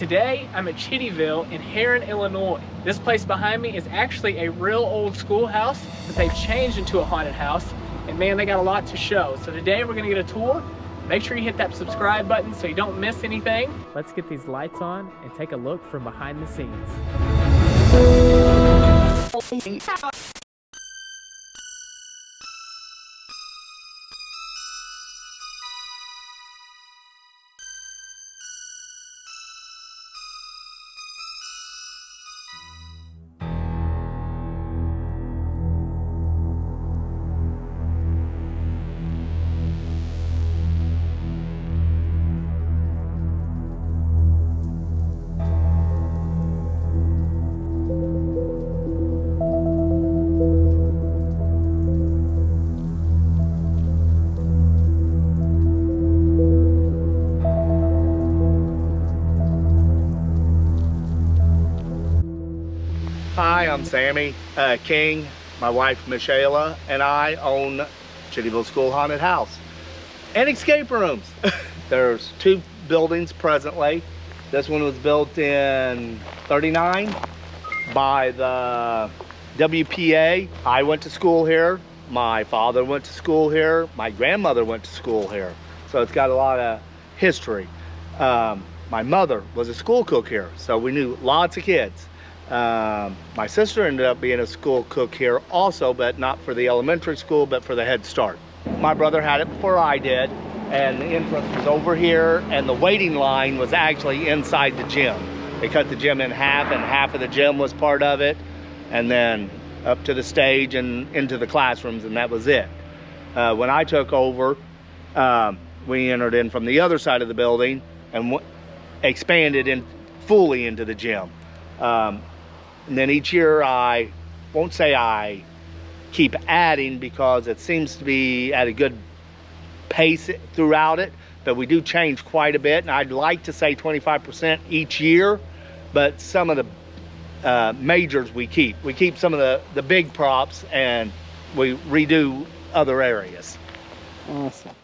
Today, I'm at Chittyville in Herrin, Illinois. This place behind me is actually a real old schoolhouse that they've changed into a haunted house. And man, they got a lot to show. So today we're gonna get a tour. Make sure you hit that subscribe button so you don't miss anything. Let's get these lights on and take a look from behind the scenes. Hi, I'm Sammy King. My wife Michaela and I own Chittyville School Haunted House and escape rooms. There's two buildings presently. This one was built in '39 by the WPA. I went to school here. My father went to school here. My grandmother went to school here. So it's got a lot of history. My mother was a school cook here, so we knew lots of kids. My sister ended up being a school cook here also, but not for the elementary school, but for the Head Start. My brother had it before I did, and the entrance was over here, and the waiting line was actually inside the gym. They cut the gym in half, and half of the gym was part of it, and then up to the stage and into the classrooms, and that was it. When I took over, we entered in from the other side of the building and expanded in fully into the gym. And then each year, I won't say I keep adding because it seems to be at a good pace throughout it, but we do change quite a bit. And I'd like to say 25% each year, but some of the majors we keep. We keep some of the big props and we redo other areas. Awesome.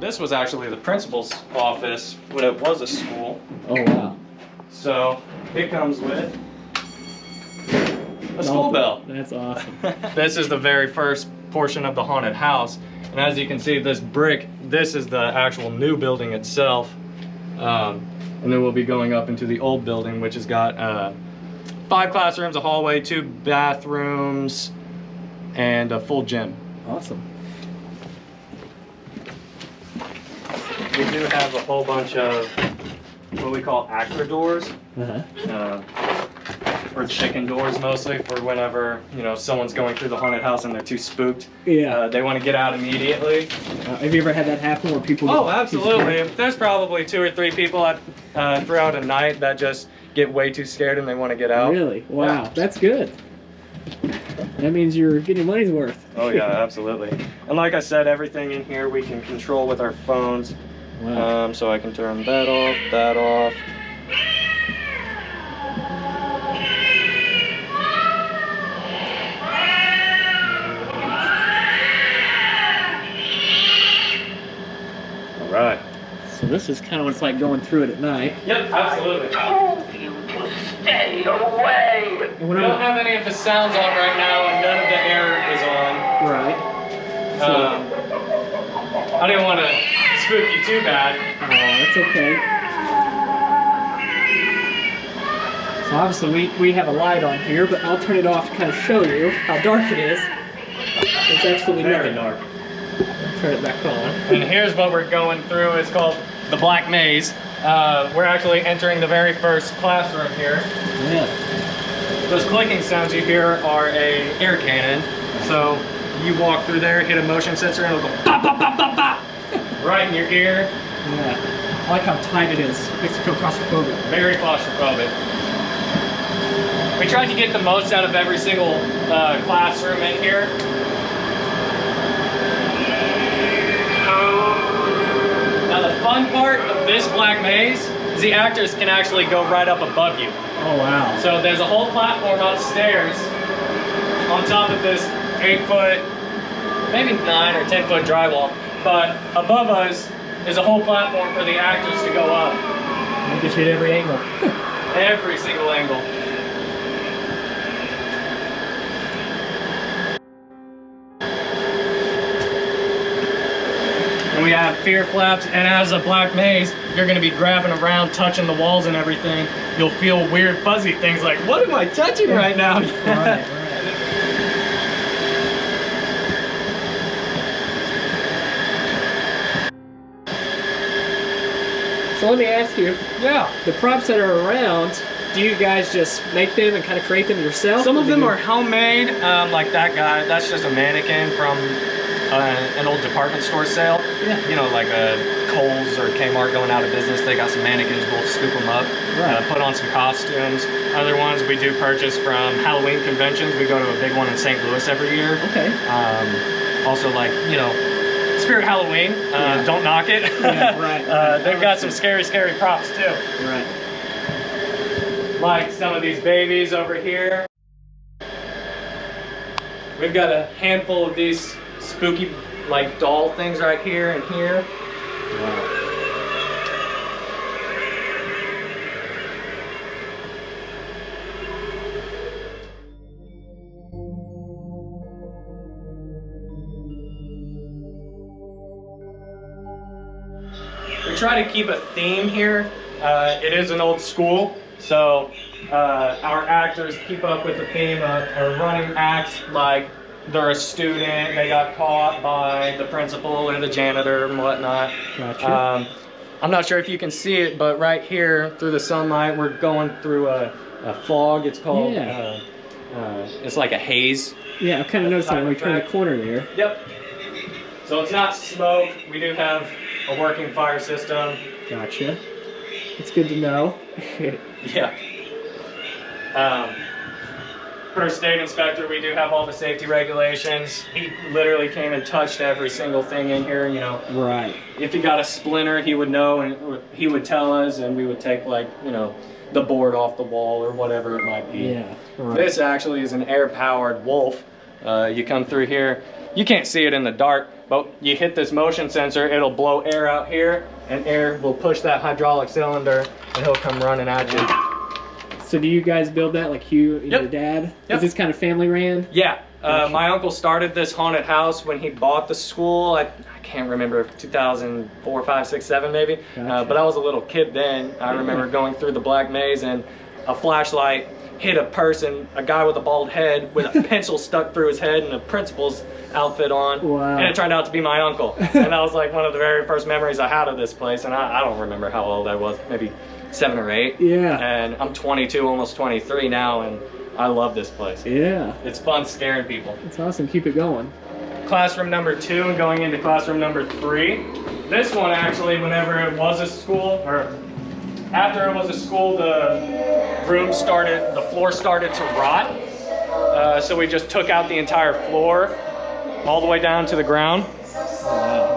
This was actually the principal's office when it was a school. Oh wow. So it comes with a school bell. That's awesome. This is the very first portion of the haunted house. And as you can see, this brick, this is the actual new building itself. And then we'll be going up into the old building, which has got 5 classrooms, a hallway, 2 bathrooms, and a full gym. Awesome. We do have a whole bunch of what we call actor doors, or chicken doors mostly, for whenever, you know, someone's going through the haunted house and they're too spooked. Yeah. They want to get out immediately. Have you ever had that happen where people? Oh, absolutely. There's probably 2 or 3 people throughout a night that just get way too scared and they want to get out. Really? Wow, Yeah. That's good. That means you're getting your money's worth. Oh yeah, absolutely. And like I said, everything in here we can control with our phones. Wow. So I can turn that off, that off. All right. So this is kind of what it's like going through it at night. Yep, absolutely. Told you to stay away. And We don't have any of the sounds on right now, and none of the air is on. Right. I didn't want to spook you too bad. Oh, that's okay. So obviously we have a light on here, but I'll turn it off to kind of show you how dark it is. It's absolutely Very nothing. dark. Turn it back on. And here's what we're going through. It's called the Black Maze. We're actually entering the very first classroom here. Yeah. Those clicking sounds you hear are a air cannon. So you walk through there, hit a motion sensor, and it'll go bop, bop, bop, bop, bop, right in your ear. Yeah. I like how tight it is. Makes you feel claustrophobic. Very claustrophobic. We tried to get the most out of every single classroom in here. Now the fun part of this black maze is the actors can actually go right up above you. Oh wow. So there's a whole platform upstairs on top of this 8-foot, maybe 9 or 10-foot drywall. But above us is a whole platform for the actors to go up. They get you at every angle. Every single angle. And we have fear flaps, and as a black maze, you're gonna be grabbing around, touching the walls and everything. You'll feel weird fuzzy things like, what am I touching right now? Right. So let me ask you, Yeah. the props that are around, do you guys just make them and kind of create them yourself? Some of them are homemade, like that guy. That's just a mannequin from an old department store sale. Yeah. You know, like a Kohl's or Kmart going out of business. They got some mannequins. We'll scoop them up, Right. put on some costumes. Other ones we do purchase from Halloween conventions. We go to a big one in St. Louis every year. Okay. Also, like, you know, Spirit Halloween. Yeah. Don't knock it. Yeah, right. They've got some scary, scary props too. Right. Like some of these babies over here. We've got a handful of these spooky, like, doll things right here and here. Wow. We try to keep a theme here. It is an old school, so our actors keep up with the theme of a running act, like they're a student, they got caught by the principal or the janitor and whatnot. Gotcha. I'm not sure if you can see it, but right here through the sunlight, we're going through a fog. It's called, Yeah. it's like a haze. Yeah, I kind of noticed that when we turned the corner there. Yep. So it's not smoke. We do have a working fire system. Gotcha. It's good to know. Yeah. For a state inspector, we do have all the safety regulations. He literally came and touched every single thing in here, you know. Right. If he got a splinter, he would know and he would tell us, and we would take, like, you know, the board off the wall or whatever it might be. Yeah. Right. This actually is an air-powered wolf. You come through here, you can't see it in the dark, but you hit this motion sensor, it'll blow air out here, and air will push that hydraulic cylinder, and he'll come running at you. So do you guys build that, like you and Yep. your dad? Yep. Is this kind of family ran? Yeah, Gotcha. my uncle started this haunted house when he bought the school. I can't remember, 2004, 5, 6, 7 maybe. Gotcha. But I was a little kid then. I remember going through the black maze and a flashlight hit a person, a guy with a bald head with a pencil stuck through his head and a principal's outfit on. Wow. And it turned out to be my uncle. And that was like one of the very first memories I had of this place. And I don't remember how old I was, maybe 7 or 8. Yeah. And I'm 22, almost 23 now, and I love this place. Yeah. It's fun scaring people. It's awesome. Keep it going. Classroom number 2 and going into classroom number 3. This one actually, whenever it was a school, or after it was a school, the floor started to rot. So we just took out the entire floor, all the way down to the ground.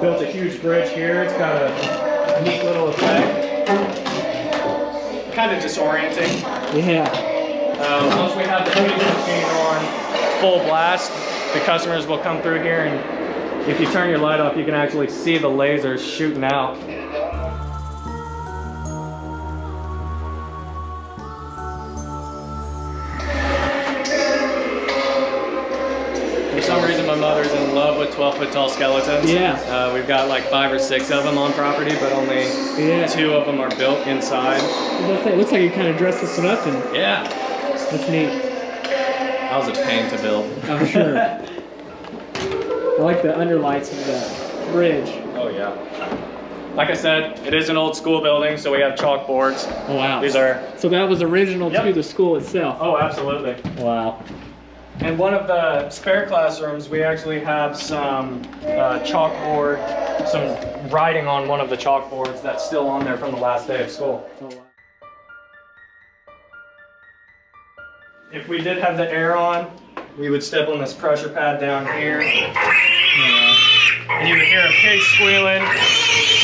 Built a huge bridge here. It's got a neat little effect. Kind of disorienting. Yeah. Once we have the freezing machine on full blast, the customers will come through here, and if you turn your light off, you can actually see the lasers shooting out. For some reason, my mother's in love with 12-foot tall skeletons. Yeah. We've got like 5 or 6 of them on property, but only Yeah. 2 of them are built inside. It looks like you kind of dressed this one up, and Yeah. that's neat. That was a pain to build. I'm sure. I like the underlights of the bridge. Oh yeah. Like I said, it is an old school building, so we have chalkboards. Oh wow. These are... So that was original Yep. to the school itself. Oh, absolutely. Wow. In one of the spare classrooms, we actually have some chalkboard, some writing on one of the chalkboards that's still on there from the last day of school. Oh, wow. If we did have the air on, we would step on this pressure pad down here. Yeah. And you would hear a pig squealing.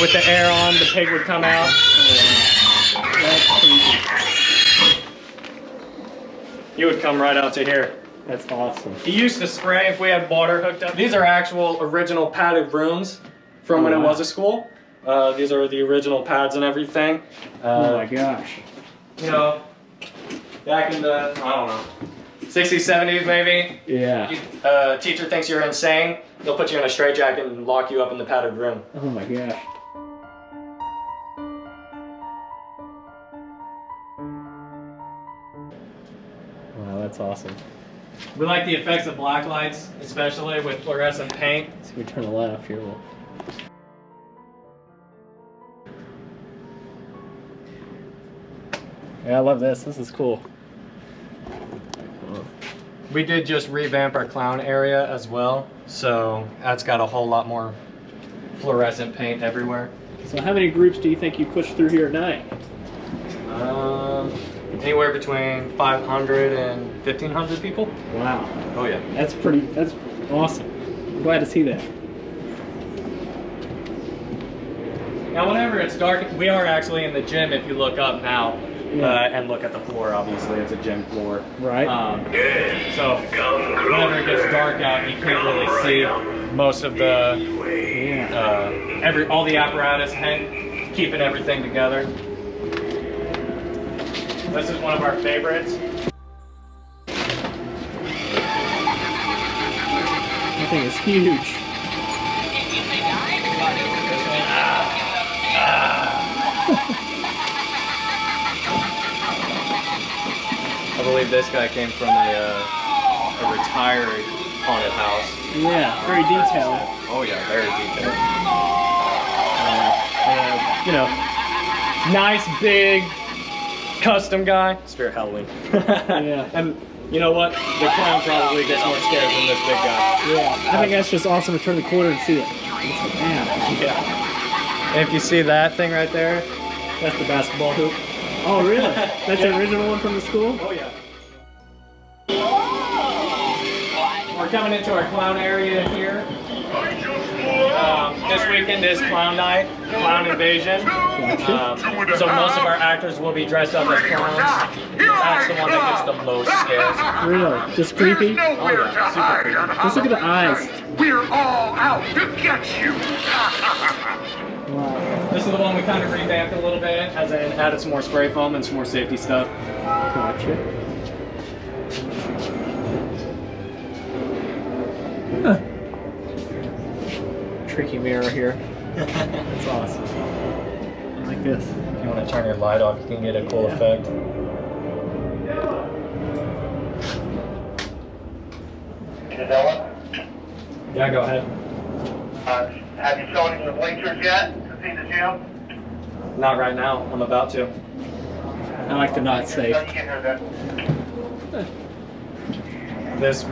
With the air on, the pig would come out. That's creepy. You would come right out to here. That's awesome. He used to spray if we had water hooked up. These are actual original padded rooms from when it was a school. These are the original pads and everything. Oh my gosh. You know, back in the, I don't know, 60s, 70s maybe. Yeah. Teacher thinks you're insane. They'll put you in a straitjacket and lock you up in the padded room. Oh my gosh. Wow, that's awesome. We like the effects of black lights, especially with fluorescent paint. So we turn the light off here. Yeah, I love this. This is cool. We did just revamp our clown area as well, so that's got a whole lot more fluorescent paint everywhere. So how many groups do you think you push through here at night? Anywhere between 500 and 1,500 people. Wow. Oh yeah. That's awesome. I'm glad to see that. Now whenever it's dark, we are actually in the gym if you look up now. And look at the floor, obviously, it's a gym floor. Right. So whenever it gets dark out, you can't really see most of the, all the apparatus keeping everything together. This is one of our favorites. That thing is huge. I believe this guy came from a retired haunted house. Yeah, very detailed. Oh yeah, very detailed. You know, Nice, big, custom guy. Spirit Halloween. yeah. And you know what? The clown probably gets more scared than this big guy. Yeah. I think that's just awesome to turn the corner and see it. It's like, man. Yeah. And if you see that thing right there, That's the basketball hoop. Oh, really? That's the original one from the school? oh yeah. We're coming into our clown area here. This weekend is clown night, clown invasion. So most of our actors will be dressed up as clowns. That's the one that gets the most scares. Really? Just creepy? Oh yeah, super creepy. Just look at the eyes. We're all out to get you. Wow. This is the one we kind of revamped a little bit, as in added some more spray foam and some more safety stuff. Gotcha. Huh. Tricky mirror here. That's awesome. I like this. If you want to turn your light off, you can get a cool effect. Yeah, go ahead. Have you shown him the bleachers yet to see the gym? Not right now. I'm about to. I like the not safe. You get here then. This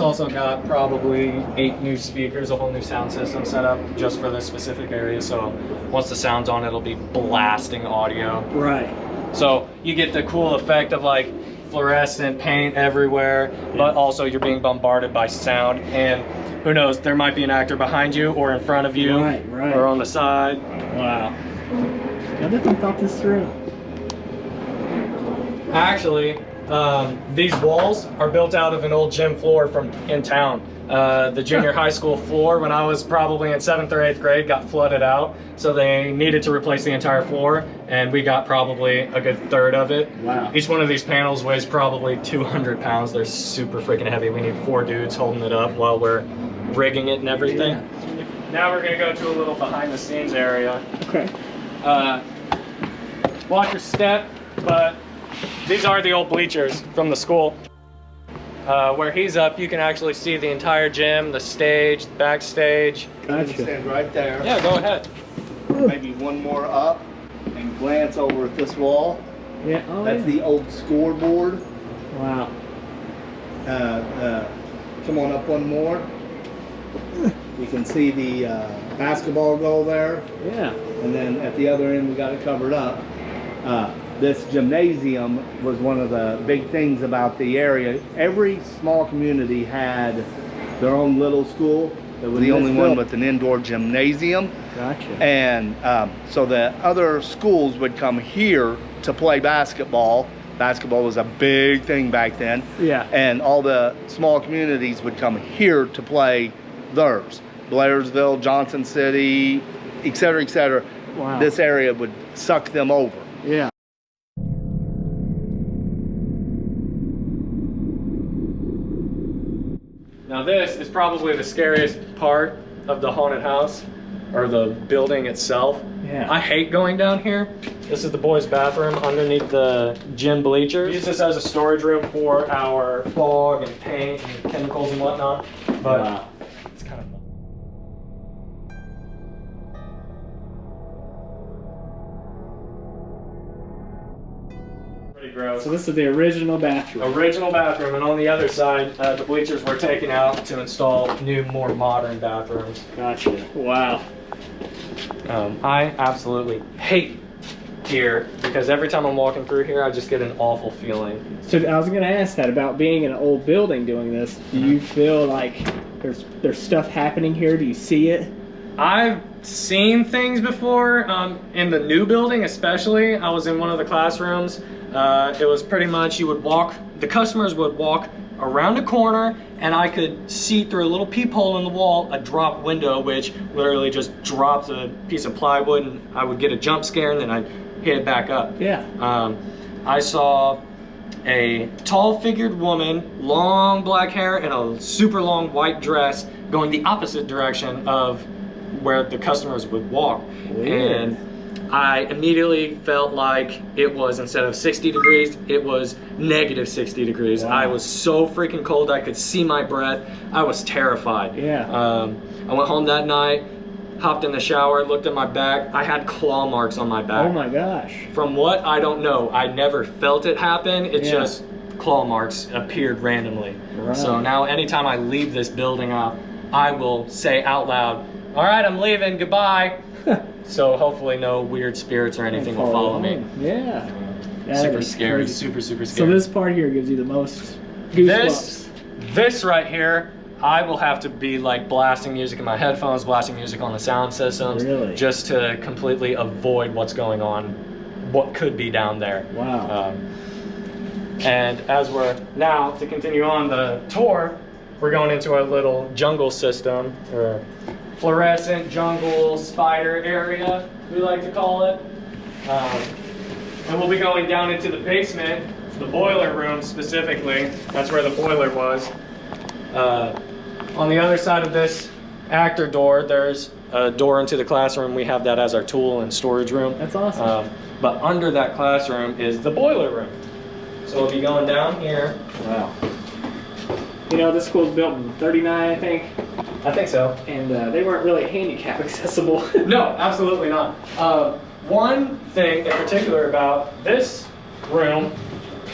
also got probably 8 new speakers, a whole new sound system set up just for this specific area. So once the sound's on, it'll be blasting audio. Right. So you get the cool effect of like fluorescent paint everywhere, but also you're being bombarded by sound. And who knows, there might be an actor behind you or in front of you, Right. or on the side. Wow. I definitely thought this through. Actually, these walls are built out of an old gym floor from in town. The junior high school floor, when I was probably in 7th or 8th grade, got flooded out. So they needed to replace the entire floor, and we got probably a good third of it. Wow. Each one of these panels weighs probably 200 pounds. They're super freaking heavy. We need 4 dudes holding it up while we're rigging it and everything. Yeah. Now we're gonna go to a little behind the scenes area. Okay. Watch your step, but these are the old bleachers from the school. Where he's up, you can actually see the entire gym, the stage, the backstage. Gotcha. Stand right there. Yeah, go ahead. Maybe one more up and glance over at this wall. Yeah. Oh, That's yeah. the old scoreboard. Wow. Come on up one more. You can see the basketball goal there. Yeah. And then at the other end, we got it covered up. This gymnasium was one of the big things about the area. Every small community had their own little school. the only one with an indoor gymnasium. Gotcha. And so the other schools would come here to play basketball. Basketball was a big thing back then. Yeah. And all the small communities would come here to play theirs. Blairsville, Johnson City, et cetera, et cetera. Wow. This area would suck them over. Yeah. Now this is probably the scariest part of the haunted house, or the building itself. Yeah. I hate going down here. This is the boys' bathroom underneath the gym bleachers. We use this as a storage room for our fog and paint and chemicals and whatnot. But wow. it's kind of fun. Pretty gross. So this is the original bathroom. Original bathroom, and on the other side, the bleachers were taken out to install new, more modern bathrooms. Gotcha. Wow. I absolutely hate here because every time I'm walking through here, I just get an awful feeling. So I was going to ask that about being in an old building doing this. Do you feel like there's stuff happening here? Do you see it? I've seen things before in the new building, especially. I was in one of the classrooms. It was pretty much the customers would walk around a corner, and I could see through a little peephole in the wall a drop window, which literally just drops a piece of plywood, and I would get a jump scare, and then I'd hit it back up. Yeah. I saw a tall-figured woman, long black hair, and a super long white dress going the opposite direction of where the customers would walk. Weird. And I immediately felt like it was, instead of 60 degrees, it was negative 60 degrees. Wow. I was so freaking cold, I could see my breath. I was terrified. Yeah. I went home that night, hopped in the shower, looked at my back. I had claw marks on my back. Oh my gosh. From what, I don't know. I never felt it happen. It just, claw marks appeared randomly. Right. So now anytime I leave this building out, I will say out loud, all right, I'm leaving, goodbye. So hopefully no weird spirits or anything will follow me. Yeah. That Super is scary, crazy. super scary. So this part here gives you the most goosebumps. This right here, I will have to be like blasting music in my headphones, blasting music on the sound systems, Really? just to completely avoid what's going on, what could be down there. Wow. And as we're now, to continue on the tour, we're going into our little jungle system, or fluorescent jungle spider area, we like to call it. And we'll be going down into the basement, the boiler room specifically. That's where the boiler was. On the other side of this actor door, there's a door into the classroom. We have that as our tool and storage room. That's awesome. But under that classroom is the boiler room. So we'll be going down here. Wow. You know, this school was built in '39, I think. I think so. And they weren't really handicap accessible. No, absolutely not. One thing in particular about this room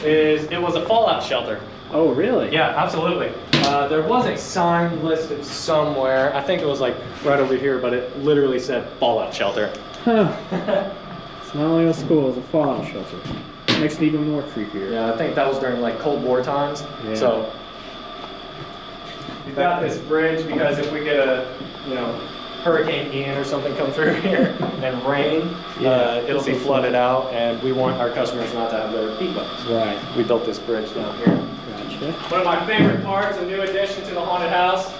is it was a fallout shelter. Oh, really? Yeah, absolutely. There was a sign listed somewhere. I think it was like right over here, but it literally said fallout shelter. Huh. It's not only a school, it's a fallout shelter. Makes it even more creepier. Yeah, I think that was during like Cold War times. Yeah. So we've got this bridge because if we get a, Hurricane Ian or something come through here and rain, it'll be flooded out, and we want our customers not to have their feet wet. Right. We built this bridge down here. Gotcha. One of my favorite parts, a new addition to the haunted house.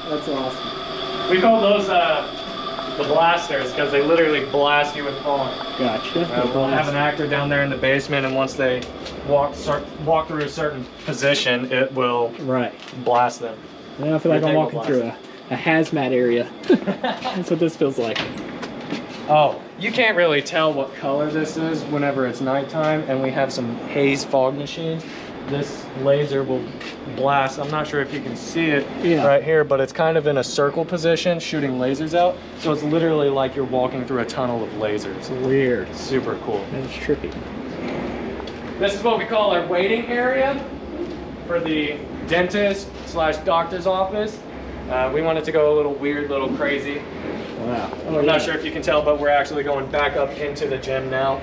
That's awesome. We call those the blasters because they literally blast you with foam. Gotcha. We'll have an actor down there in the basement, and once they walk through a certain position, it will blast them. I feel like I'm walking through a hazmat area. That's what this feels like. Oh, you can't really tell what color this is whenever it's nighttime, and we have some haze fog machines. This laser will blast. I'm not sure if you can see it right here, but it's kind of in a circle position shooting lasers out. So it's literally like you're walking through a tunnel of lasers. Weird. Super cool. That's trippy. This is what we call our waiting area for the dentist / doctor's office. We wanted to go a little weird, a little crazy. Wow. I'm not sure if you can tell, but we're actually going back up into the gym now.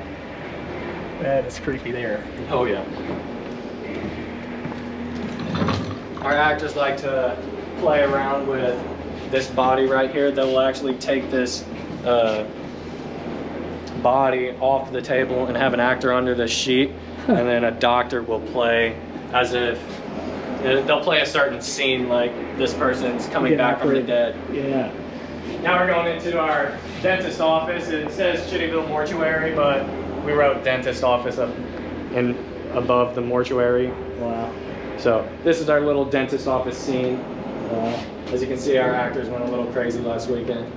That is creepy there. Oh yeah. our actors like to play around with this body right here. They'll actually take this body off the table and have an actor under the sheet, and then a doctor will play as if they'll play a certain scene, like this person's coming back from the dead. Yeah. Now we're going into our dentist office. It says Chittyville Mortuary, but we wrote dentist office up in above the mortuary. Wow. So this is our little dentist office scene. As you can see, our actors went a little crazy last weekend.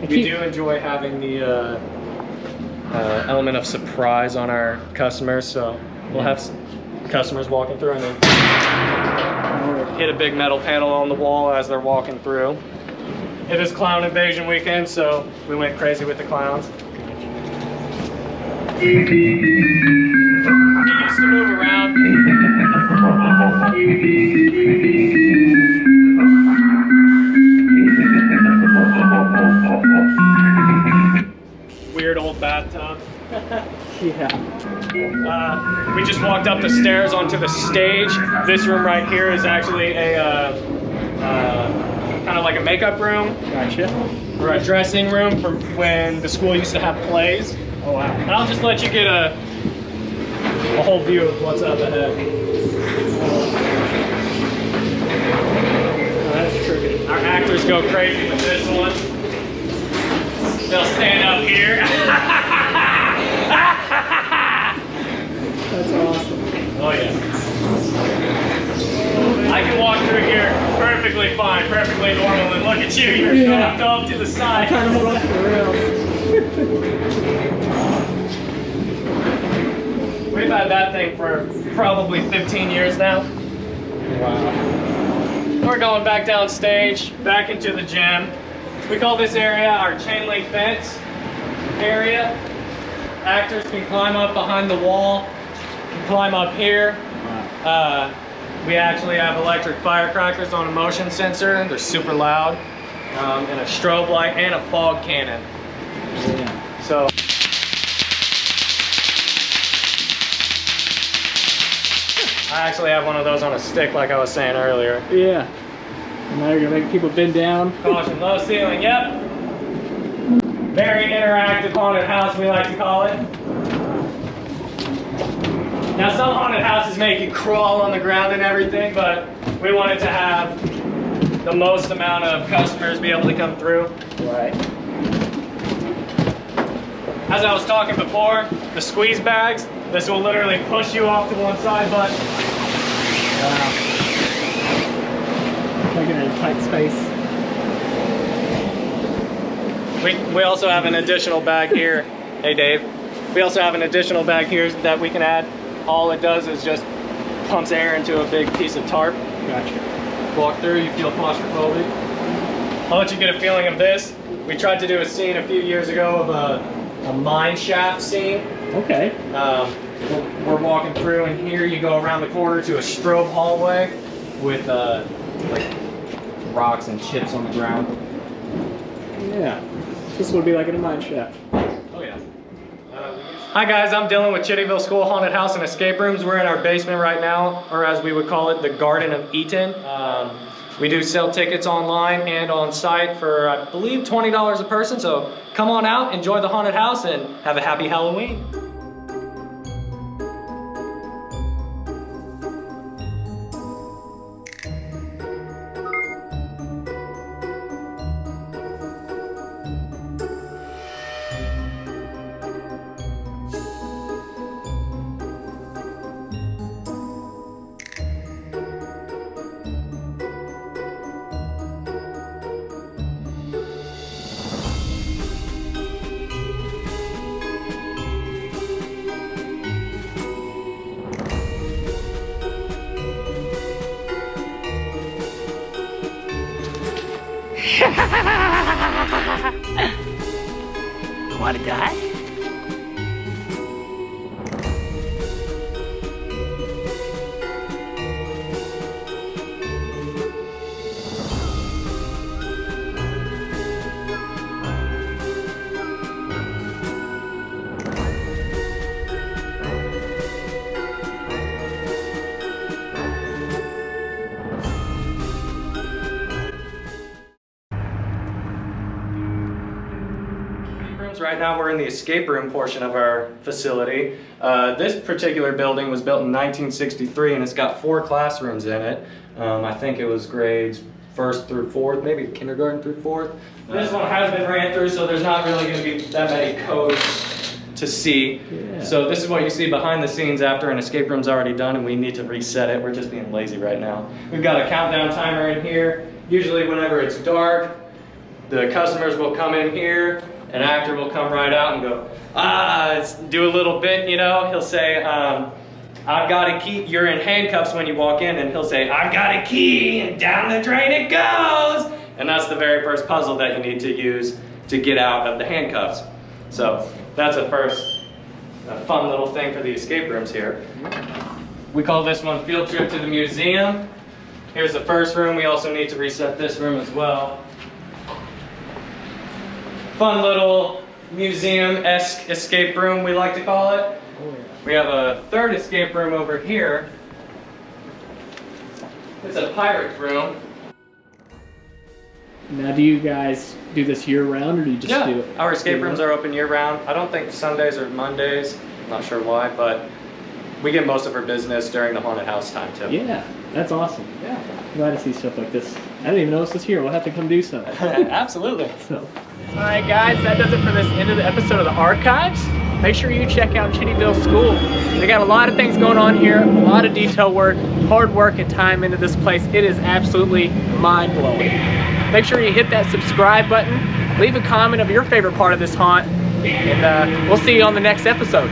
We do enjoy having the element of surprise on our customers, so we'll have customers walking through and then hit a big metal panel on the wall as they're walking through. It is clown invasion weekend, so we went crazy with the clowns. He used to move around. Weird old bathtub. Yeah. We just walked up the stairs onto the stage. This room right here is actually a kind of like a makeup room. Gotcha. Or a dressing room for when the school used to have plays. Oh wow. And I'll just let you get a whole view of what's up ahead. Oh, that's trippy. Our actors go crazy with this one. They'll stand up here. That's awesome. Oh yeah. I can walk through here perfectly fine, perfectly normal, and look at you, you're knocked off to the side. Trying to hold on to the rails. We've had that thing for probably 15 years now. Wow. We're going back down stage, back into the gym. We call this area our chain link fence area. Actors can climb up behind the wall, can climb up here. We actually have electric firecrackers on a motion sensor. They're super loud. And a strobe light and a fog cannon. Yeah. So I actually have one of those on a stick like I was saying earlier. Yeah. And now you're gonna make people bend down. Caution, low ceiling, yep. Very interactive haunted house, we like to call it. Now some haunted houses make you crawl on the ground and everything, but we wanted to have the most amount of customers be able to come through. Right. As I was talking before, the squeeze bags, this will literally push you off to one side, but Wow. Like in a tight space. we also have an additional bag here. Hey Dave. We also have an additional bag here that we can add. All it does is just pumps air into a big piece of tarp. Gotcha. Walk through, you feel claustrophobic. I'll let you get a feeling of this. We tried to do a scene a few years ago of a mine shaft scene. Okay. We're walking through, and here you go around the corner to a strobe hallway with like rocks and chips on the ground. Yeah. This would be like in a mine shaft. Oh yeah. Hi guys, I'm Dylan with Chittyville School Haunted House and Escape Rooms. We're in our basement right now, or as we would call it, the Garden of Eden. We do sell tickets online and on site for, I believe, $20 a person. So come on out, enjoy the haunted house, and have a happy Halloween. You wanna die? rooms. Right now we're in the escape room portion of our facility. This particular building was built in 1963 and it's got 4 classrooms in it. I think it was grades 1st through 4th, maybe kindergarten through 4th. This one has been ran through, so there's not really going to be that many codes to see. Yeah. So this is what you see behind the scenes after an escape room's already done and we need to reset it. We're just being lazy right now. We've got a countdown timer in here. Usually whenever it's dark, the customers will come in here, an actor will come right out and go, do a little bit, you know. He'll say, I've got a key. You're in handcuffs when you walk in, and he'll say, I've got a key, and down the drain it goes. And that's the very first puzzle that you need to use to get out of the handcuffs. So that's a fun little thing for the escape rooms here. We call this one Field Trip to the Museum. Here's the first room. We also need to reset this room as well. Fun little museum-esque escape room, we like to call it. We have a third escape room over here. It's a pirate room. Now, do you guys do this year-round, or do you just do it? Our escape rooms are open year-round. I don't think Sundays or Mondays. I'm not sure why, but we get most of our business during the haunted house time, too. Yeah, that's awesome. Yeah. I'm glad to see stuff like this. I didn't even know this was here. We'll have to come do something. Absolutely. So. All right, guys, that does it for this end of the episode of the Archives. Make sure you check out Chittyville School. They got a lot of things going on here, a lot of detail work, hard work and time into this place. It is absolutely mind-blowing. Make sure you hit that subscribe button, leave a comment of your favorite part of this haunt, and we'll see you on the next episode.